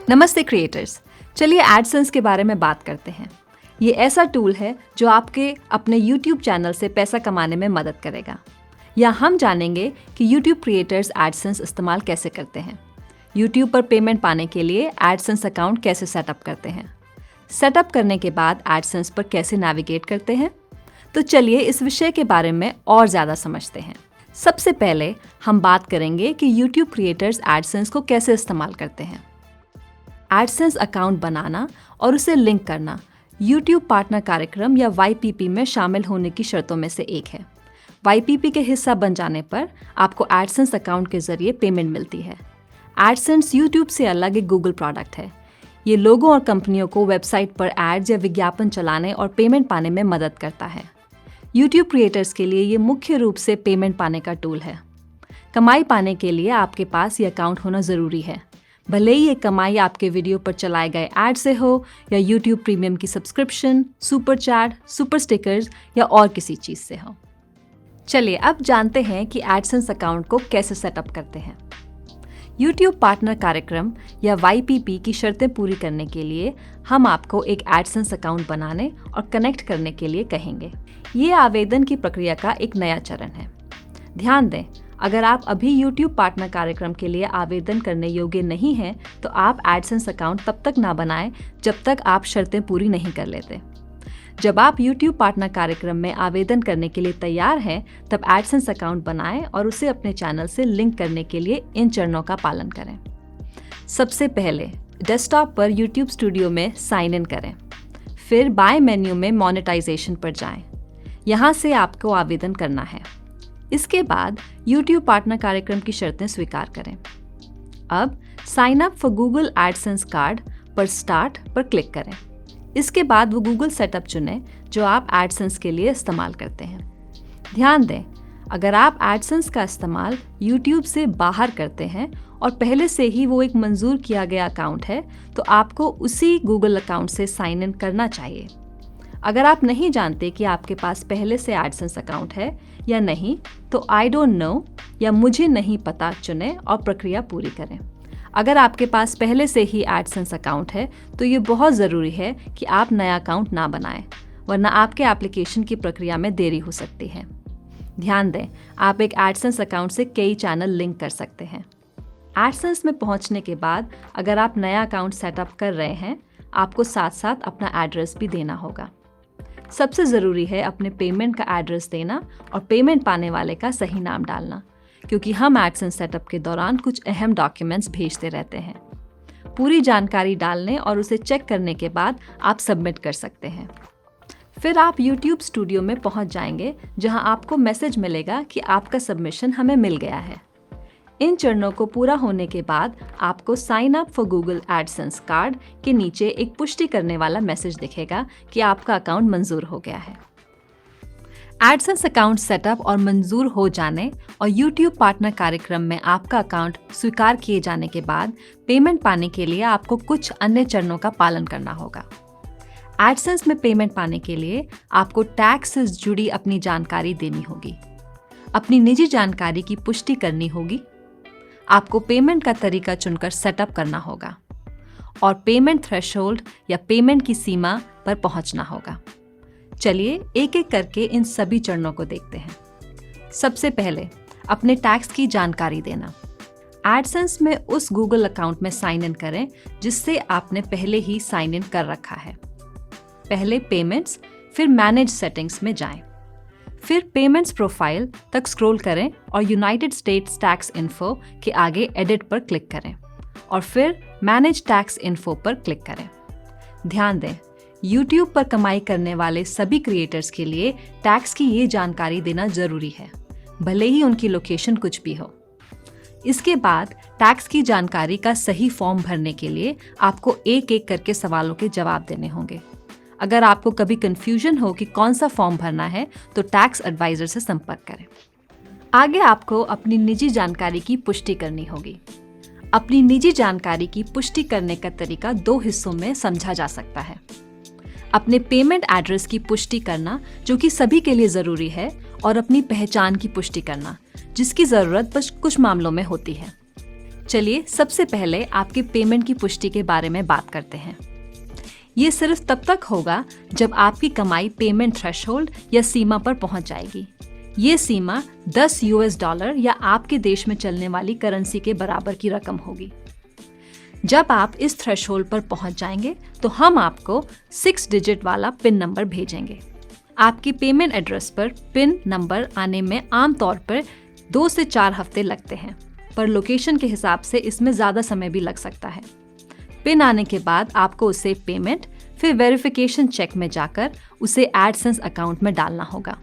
नमस्ते क्रिएटर्स। चलिए एडसेंस के बारे में बात करते हैं। ये ऐसा टूल है जो आपके अपने YouTube चैनल से पैसा कमाने में मदद करेगा। या हम जानेंगे कि YouTube क्रिएटर्स एडसेंस इस्तेमाल कैसे करते हैं, YouTube पर पेमेंट पाने के लिए एडसेंस अकाउंट कैसे सेटअप करते हैं, सेटअप करने के बाद एडसेंस पर कैसे नेविगेट करते हैं। तो चलिए इस विषय के बारे में और ज़्यादा समझते हैं। सबसे पहले हम बात करेंगे कि YouTube क्रिएटर्स एडसेंस को कैसे इस्तेमाल करते हैं। एडसेंस अकाउंट बनाना और उसे लिंक करना YouTube पार्टनर कार्यक्रम या YPP में शामिल होने की शर्तों में से एक है। YPP के हिस्सा बन जाने पर आपको एडसेंस अकाउंट के जरिए पेमेंट मिलती है। एडसेंस YouTube से अलग एक गूगल प्रोडक्ट है। ये लोगों और कंपनियों को वेबसाइट पर एड्स या विज्ञापन चलाने और पेमेंट पाने में मदद करता है। YouTube क्रिएटर्स के लिए ये मुख्य रूप से पेमेंट पाने का टूल है। कमाई पाने के लिए आपके पास ये अकाउंट होना ज़रूरी है, भले ही ये कमाई आपके वीडियो पर चलाए गए ऐड से हो या YouTube प्रीमियम की subscription, super chat, super stickers या और किसी चीज़ से हो। चलिए अब जानते हैं कि एडसेंस अकाउंट को कैसे सेटअप करते हैं। YouTube पार्टनर कार्यक्रम या YPP की शर्तें पूरी करने के लिए हम आपको एक एडसेंस अकाउंट बनाने और कनेक्ट करने के लिए कहेंगे। ये आवेदन की प्रक्रिया का एक नया चरण है। ध्यान दें, अगर आप अभी YouTube पार्टनर कार्यक्रम के लिए आवेदन करने योग्य नहीं हैं, तो आप एडसेंस अकाउंट तब तक ना बनाएं जब तक आप शर्तें पूरी नहीं कर लेते। जब आप YouTube पार्टनर कार्यक्रम में आवेदन करने के लिए तैयार हैं, तब एडसेंस अकाउंट बनाएं और उसे अपने चैनल से लिंक करने के लिए इन चरणों का पालन करें। सबसे पहले डेस्कटॉप पर YouTube स्टूडियो में साइन इन करें। फिर बाएं मेन्यू में मोनेटाइजेशन पर जाएं। यहाँ से आपको आवेदन करना है। इसके बाद YouTube पार्टनर कार्यक्रम की शर्तें स्वीकार करें। अब sign up for Google AdSense card पर स्टार्ट पर क्लिक करें। इसके बाद वो गूगल सेटअप चुनें जो आप एडसेंस के लिए इस्तेमाल करते हैं। ध्यान दें, अगर आप एडसेंस का इस्तेमाल YouTube से बाहर करते हैं और पहले से ही वो एक मंजूर किया गया अकाउंट है, तो आपको उसी गूगल अकाउंट से साइन इन करना चाहिए। अगर आप नहीं जानते कि आपके पास पहले से एडसेंस अकाउंट है या नहीं, तो आई डोंट नो या मुझे नहीं पता चुनें और प्रक्रिया पूरी करें। अगर आपके पास पहले से ही एडसेंस अकाउंट है, तो ये बहुत ज़रूरी है कि आप नया अकाउंट ना बनाएं, वरना आपके एप्लीकेशन की प्रक्रिया में देरी हो सकती है। ध्यान दें, आप एक एडसेंस अकाउंट से कई चैनल लिंक कर सकते हैं। एडसेंस में पहुंचने के बाद अगर आप नया अकाउंट सेटअप कर रहे हैं, आपको साथ साथ अपना एड्रेस भी देना होगा। सबसे ज़रूरी है अपने पेमेंट का एड्रेस देना और पेमेंट पाने वाले का सही नाम डालना, क्योंकि हम एडसेंस सेटअप के दौरान कुछ अहम डॉक्यूमेंट्स भेजते रहते हैं। पूरी जानकारी डालने और उसे चेक करने के बाद आप सबमिट कर सकते हैं। फिर आप YouTube स्टूडियो में पहुंच जाएंगे, जहां आपको मैसेज मिलेगा कि आपका सबमिशन हमें मिल गया है। इन चरणों को पूरा होने के बाद आपको sign up for Google AdSense card के नीचे एक पुष्टि करने वाला मैसेज दिखेगा कि आपका अकाउंट मंजूर हो गया है। एडसेंस अकाउंट सेटअप और मंजूर हो जाने और YouTube पार्टनर कार्यक्रम में आपका अकाउंट स्वीकार किए जाने के बाद पेमेंट पाने के लिए आपको कुछ अन्य चरणों का पालन करना होगा। एडसेंस में पेमेंट पाने के लिए आपको टैक्स से जुड़ी अपनी जानकारी देनी होगी, अपनी निजी जानकारी की पुष्टि करनी होगी, आपको पेमेंट का तरीका चुनकर सेटअप करना होगा और पेमेंट थ्रेशोल्ड या पेमेंट की सीमा पर पहुंचना होगा। चलिए एक एक करके इन सभी चरणों को देखते हैं। सबसे पहले अपने टैक्स की जानकारी देना। एडसेंस में उस गूगल अकाउंट में साइन इन करें जिससे आपने पहले ही साइन इन कर रखा है। पहले पेमेंट्स, फिर मैनेज सेटिंग्स में जाएं। फिर पेमेंट्स प्रोफाइल तक स्क्रॉल करें और यूनाइटेड स्टेट्स टैक्स इन्फो के आगे एडिट पर क्लिक करें और फिर मैनेज टैक्स इन्फो पर क्लिक करें। ध्यान दें, YouTube पर कमाई करने वाले सभी क्रिएटर्स के लिए टैक्स की ये जानकारी देना जरूरी है, भले ही उनकी लोकेशन कुछ भी हो। इसके बाद टैक्स की जानकारी का सही फॉर्म भरने के लिए आपको एक एक करके सवालों के जवाब देने होंगे। अगर आपको कभी कंफ्यूजन हो कि कौन सा फॉर्म भरना है, तो टैक्स एडवाइजर से संपर्क करें। आगे आपको अपनी निजी जानकारी की पुष्टि करनी होगी। अपनी निजी जानकारी की पुष्टि करने का तरीका दो हिस्सों में समझा जा सकता है। अपने पेमेंट एड्रेस की पुष्टि करना, जो कि सभी के लिए ज़रूरी है, और अपनी पहचान की पुष्टि करना, जिसकी ज़रूरत बस कुछ मामलों में होती है। चलिए सबसे पहले आपके पेमेंट की पुष्टि के बारे में बात करते हैं। ये सिर्फ तब तक होगा जब आपकी कमाई पेमेंट थ्रेशोल्ड या सीमा पर पहुंच जाएगी। ये सीमा $10 या आपके देश में चलने वाली करेंसी के बराबर की रकम होगी। जब आप इस थ्रेशोल्ड पर पहुंच जाएंगे तो हम आपको 6 डिजिट वाला पिन नंबर भेजेंगे। आपकी पेमेंट एड्रेस पर पिन नंबर आने में आमतौर पर 2 से 4 हफ्ते लगते हैं, पर लोकेशन के हिसाब से इसमें ज़्यादा समय भी लग सकता है। पिन आने के बाद आपको उसे पेमेंट फिर वेरिफिकेशन चेक में जाकर उसे एडसेंस अकाउंट में डालना होगा।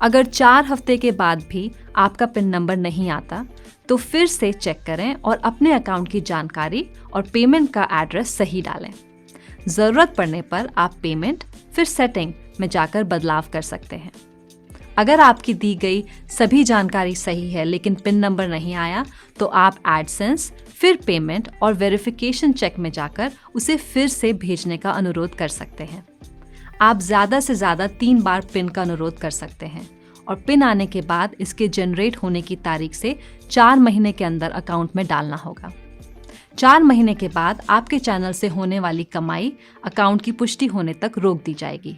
अगर 4 हफ्ते के बाद भी आपका पिन नंबर नहीं आता तो फिर से चेक करें और अपने अकाउंट की जानकारी और पेमेंट का एड्रेस सही डालें। ज़रूरत पड़ने पर आप पेमेंट फिर सेटिंग में जाकर बदलाव कर सकते हैं। अगर आपकी दी गई सभी जानकारी सही है लेकिन पिन नंबर नहीं आया तो आप एडसेंस फिर पेमेंट और वेरिफिकेशन चेक में जाकर उसे फिर से भेजने का अनुरोध कर सकते हैं। आप ज़्यादा से ज़्यादा 3 बार पिन का अनुरोध कर सकते हैं और पिन आने के बाद इसके जनरेट होने की तारीख से 4 महीने के अंदर अकाउंट में डालना होगा। 4 महीने के बाद आपके चैनल से होने वाली कमाई अकाउंट की पुष्टि होने तक रोक दी जाएगी।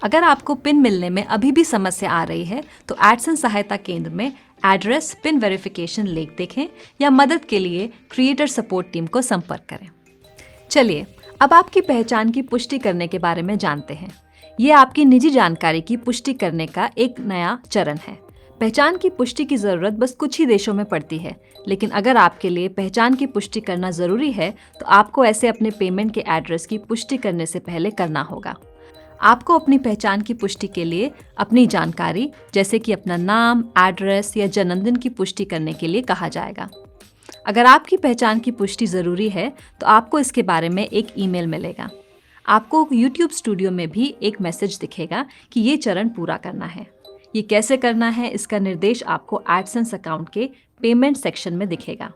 अगर आपको पिन मिलने में अभी भी समस्या आ रही है तो एडसेंस सहायता केंद्र में एड्रेस पिन वेरिफिकेशन लेख देखें या मदद के लिए क्रिएटर सपोर्ट टीम को संपर्क करें। चलिए अब आपकी पहचान की पुष्टि करने के बारे में जानते हैं। ये आपकी निजी जानकारी की पुष्टि करने का एक नया चरण है। पहचान की पुष्टि की ज़रूरत बस कुछ ही देशों में पड़ती है, लेकिन अगर आपके लिए पहचान की पुष्टि करना ज़रूरी है तो आपको ऐसे अपने पेमेंट के एड्रेस की पुष्टि करने से पहले करना होगा। आपको अपनी पहचान की पुष्टि के लिए अपनी जानकारी जैसे कि अपना नाम, एड्रेस या जन्मदिन की पुष्टि करने के लिए कहा जाएगा। अगर आपकी पहचान की पुष्टि ज़रूरी है तो आपको इसके बारे में एक ईमेल मिलेगा। आपको YouTube स्टूडियो में भी एक मैसेज दिखेगा कि ये चरण पूरा करना है। ये कैसे करना है इसका निर्देश आपको एडसेंस अकाउंट के पेमेंट सेक्शन में दिखेगा।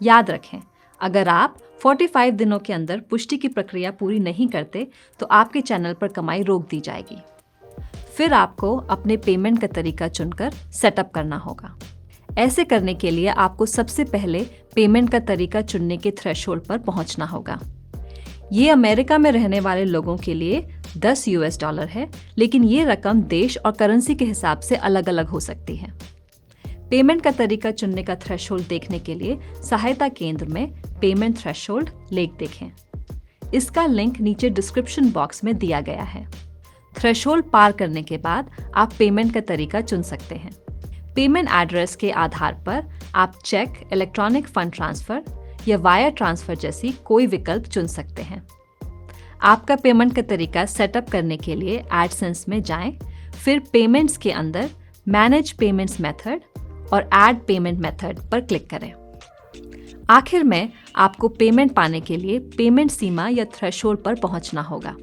याद रखें, अगर आप 45 दिनों के अंदर पुष्टि की प्रक्रिया पूरी नहीं करते तो आपके चैनल पर कमाई रोक दी जाएगी। फिर आपको अपने पेमेंट का तरीका चुनकर सेटअप करना होगा। ऐसे करने के लिए आपको सबसे पहले पेमेंट का तरीका चुनने के थ्रेशोल्ड पर पहुंचना होगा। ये अमेरिका में रहने वाले लोगों के लिए $10 है, लेकिन ये रकम देश और करेंसी के हिसाब से अलग अलग हो सकती है। पेमेंट का तरीका चुनने का थ्रेशोल्ड देखने के लिए सहायता केंद्र में पेमेंट थ्रेशोल्ड लेख देखें। इसका लिंक नीचे डिस्क्रिप्शन बॉक्स में दिया गया है। थ्रेशोल्ड पार करने के बाद आप पेमेंट का तरीका चुन सकते हैं। पेमेंट एड्रेस के आधार पर आप चेक, इलेक्ट्रॉनिक फंड ट्रांसफर या वायर ट्रांसफर जैसी कोई विकल्प चुन सकते हैं। आपका पेमेंट का तरीका सेटअप करने के लिए एडसेंस में जाएं, फिर पेमेंट्स के अंदर मैनेज पेमेंट्स मेथड और ऐड पेमेंट मेथड पर क्लिक करें। आखिर में आपको पेमेंट पाने के लिए पेमेंट सीमा या थ्रेशोल्ड पर पहुंचना होगा।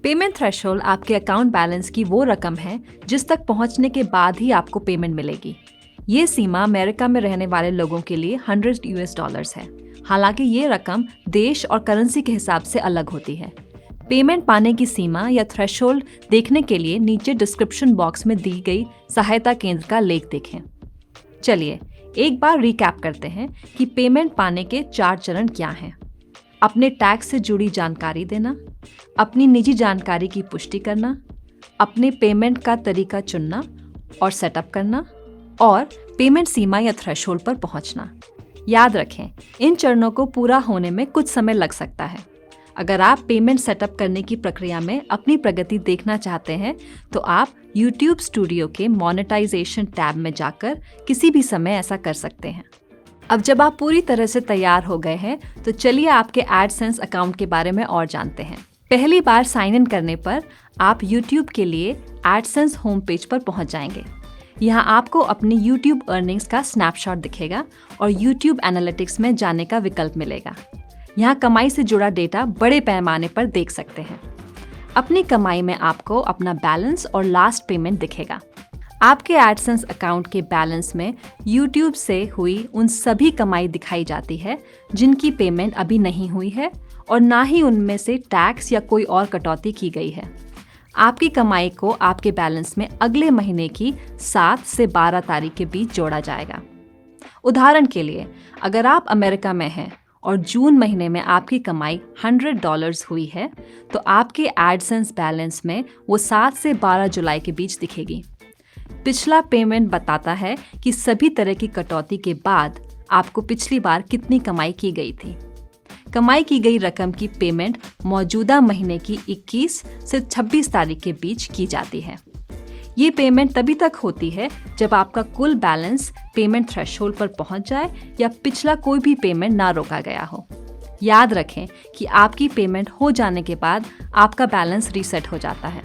पेमेंट थ्रेशोल्ड आपके अकाउंट बैलेंस की वो रकम है जिस तक पहुंचने के बाद ही आपको पेमेंट मिलेगी। ये सीमा अमेरिका में रहने वाले लोगों के लिए $100 है। हालांकि ये रकम देश और करेंसी के हिसाब से अलग होती है। पेमेंट पाने की सीमा या थ्रेशोल्ड देखने के लिए नीचे डिस्क्रिप्शन बॉक्स में दी गई सहायता केंद्र का लेख देखें। चलिए एक बार रिकैप करते हैं कि पेमेंट पाने के 4 चरण क्या हैं। अपने टैक्स से जुड़ी जानकारी देना, अपनी निजी जानकारी की पुष्टि करना, अपने पेमेंट का तरीका चुनना और सेटअप करना, और पेमेंट सीमा या थ्रेशोल्ड पर पहुंचना। याद रखें, इन चरणों को पूरा होने में कुछ समय लग सकता है। अगर आप पेमेंट सेटअप करने की प्रक्रिया में अपनी प्रगति देखना चाहते हैं तो आप YouTube स्टूडियो के मोनेटाइजेशन टैब में जाकर किसी भी समय ऐसा कर सकते हैं। अब जब आप पूरी तरह से तैयार हो गए हैं तो चलिए आपके एडसेंस अकाउंट के बारे में और जानते हैं। पहली बार साइन इन करने पर आप YouTube के लिए एडसेंस होम पेज पर पहुंच जाएंगे। यहाँ आपको अपनी YouTube अर्निंग्स का स्नैपशॉट दिखेगा और YouTube एनालिटिक्स में जाने का विकल्प मिलेगा। यहाँ कमाई से जुड़ा डेटा बड़े पैमाने पर देख सकते हैं। अपनी कमाई में आपको अपना बैलेंस और लास्ट पेमेंट दिखेगा। आपके एडसेंस अकाउंट के बैलेंस में YouTube से हुई उन सभी कमाई दिखाई जाती है जिनकी पेमेंट अभी नहीं हुई है और ना ही उनमें से टैक्स या कोई और कटौती की गई है। आपकी कमाई को आपके बैलेंस में अगले महीने की 7 से 12 तारीख के बीच जोड़ा जाएगा। उदाहरण के लिए, अगर आप अमेरिका में हैं और जून महीने में आपकी कमाई $100 हुई है, तो आपके एडसेंस बैलेंस में वो 7 से 12 जुलाई के बीच दिखेगी। पिछला पेमेंट बताता है कि सभी तरह की कटौती के बाद आपको पिछली बार कितनी कमाई की गई थी। कमाई की गई रकम की पेमेंट मौजूदा महीने की 21 से 26 तारीख के बीच की जाती है। ये पेमेंट तभी तक होती है जब आपका कुल बैलेंस पेमेंट थ्रेशोल्ड पर पहुंच जाए या पिछला कोई भी पेमेंट ना रोका गया हो। याद रखें कि आपकी पेमेंट हो जाने के बाद आपका बैलेंस रीसेट हो जाता है।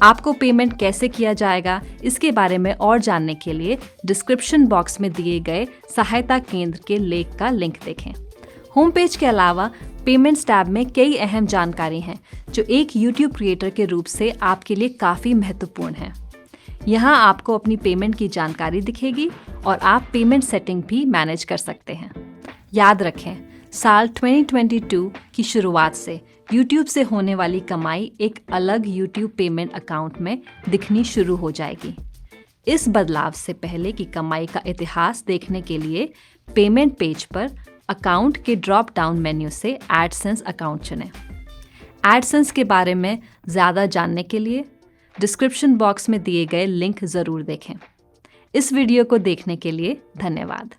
आपको पेमेंट कैसे किया जाएगा, इसके बारे में और जानने के लिए डिस्क्रिप्शन बॉक्स में दिए गए सहायता केंद्र के लेख का लिंक देखें। होम पेज के अलावा पेमेंट्स टैब में कई अहम जानकारी हैं जो एक YouTube क्रिएटर के रूप से आपके लिए काफ़ी महत्वपूर्ण है। यहाँ आपको अपनी पेमेंट की जानकारी दिखेगी और आप पेमेंट सेटिंग भी मैनेज कर सकते हैं। याद रखें, साल 2022 की शुरुआत से YouTube से होने वाली कमाई एक अलग YouTube पेमेंट अकाउंट में दिखनी शुरू हो जाएगी। इस बदलाव से पहले की कमाई का इतिहास देखने के लिए पेमेंट पेज पर अकाउंट के ड्रॉप डाउन मेन्यू से एडसेंस अकाउंट चुनें। एडसेंस के बारे में ज़्यादा जानने के लिए डिस्क्रिप्शन बॉक्स में दिए गए लिंक ज़रूर देखें। इस वीडियो को देखने के लिए धन्यवाद।